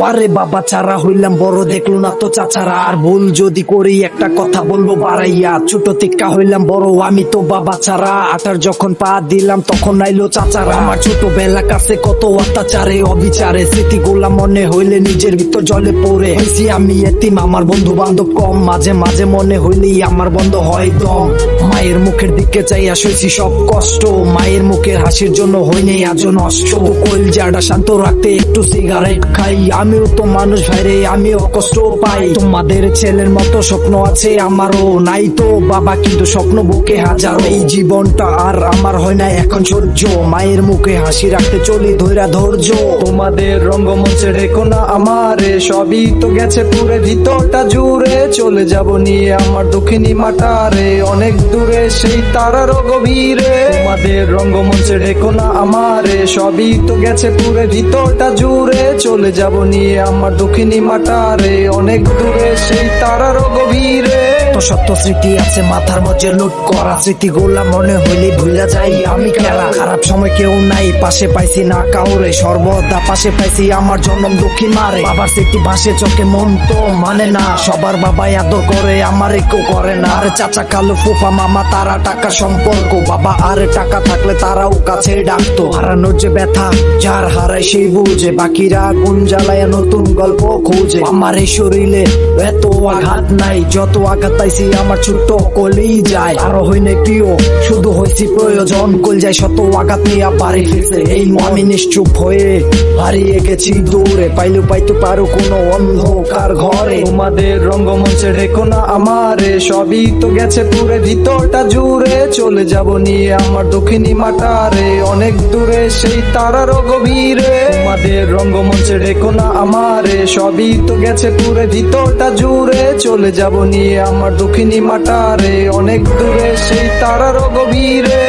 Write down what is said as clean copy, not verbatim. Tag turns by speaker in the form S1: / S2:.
S1: আরে বাবা চারা হইলাম বড়, দেখলো না তো চাচারা। আর ভুল যদি করি একটা কথা বলবো বাড়াইয়া, ছোট থেকে হইলাম বড় আমি তো বাবা ছাড়া। আটার যখন পা দিলাম তখন আইলো চাচারা। আমার ছোটবেলা কাছে কত অত্যাচারে অবিচারে, স্মৃতিগুলা মনে হইলে নিজের ভিতর জলে পড়ে। হয়েছি আমি এতিম, আমার বন্ধু বান্ধব কম, মাঝে মাঝে মনে হইলেই আমার বন্ধ হয় দম। মায়ের মুখের দিকে চাইয়া সইছি সব কষ্ট, মায়ের মুখের হাসির জন্য হইনি আজও নষ্ট। কলজাটা শান্ত রাখতে একটু সিগারেট খাই, আমিও তো মানুষ ভাইরে, আমিও কষ্ট পাই। তোমাদের ছেলের মতো স্বপ্ন আছে আমারও, নাই তো বাবা কিন্তু স্বপ্ন বুকে হাজার। এই জীবনটা আর আমার হয় না এখন সহ্য, মায়ের মুখে হাসি রাখতে চলি ধৈরা ধৈর্য। তোমাদের রঙ্গমঞ্চে রেখো না আমারে, সবই তো গেছে পুরে ভিতরটা জুড়ে। চলে যাব নিয়ে আমার দক্ষিণী মাটারে, অনেক দূরে সেই তারার গভীরে। তোমাদের রঙ্গমঞ্চে রেখো না আমারে, সবই তো গেছে পুরে ভিতরটা জুড়ে। চলে যাব নিয়ে আমার দক্ষিণী মাটারে, অনেক দূরে সেই তারার গভীরে। তো সত্য স্মৃতি আছে মাথার মধ্যে লুট করা, স্মৃতিগুলা মনে হইলে ভুলা যাই আমি খেলা। খারাপ সময় কেউ নাই পাশে পাইছি না কাউরে, সর্বদা পাশে পাইছি আমার জন্ম দক্ষিণ মারে। বাবার স্মৃতি ভাসে চোখে, মন তো মানে না, সবার বাবাই আদর করে আমার কেউ করে না। আরে চাচা কালো ফুফা মামা তারা টাকা সম্পর্ক, বাবা আরে টাকা থাকলে তারাও কাছে ডাকতো। হারানোর যে ব্যথা যার হারায় সেই বুঝে, বাকিরা কোন জ্বালায় নতুন গল্প খুঁজে। আমার এই শরীরে এত আঘাত নাই, যত আঘাত পাইছি আমার ছোট্ট কলেই যায়। আরো হইনি প্রিয় শুধু হয়েছি প্রয়োজন, কল যায় শত আঘাত নিয়ে বাড়ি ফিরছে এই আমি নিশ্চুপ হয়ে হারিয়ে গেছি দূরে। পাইলেও পাইতে পারো কোনো অন্ধকার ঘরে। তোমাদের রঙ্গমঞ্চে রেখো না আমারে, সবই তো গেছে পুরে ভিতরটা জুড়ে। চলে যাব নিয়ে আমার দক্ষিণী মাটারে, অনেক দূরে সেই তারার গভীরে। তোমাদের রঙ্গমঞ্চে রেখো না আমারে, সবই তো গেছে পুরে ভিতরটা জুড়ে। চলে যাব নিয়ে আমার দক্ষিণী মাটারে, অনেক দূরে সেই তারার গভীরে।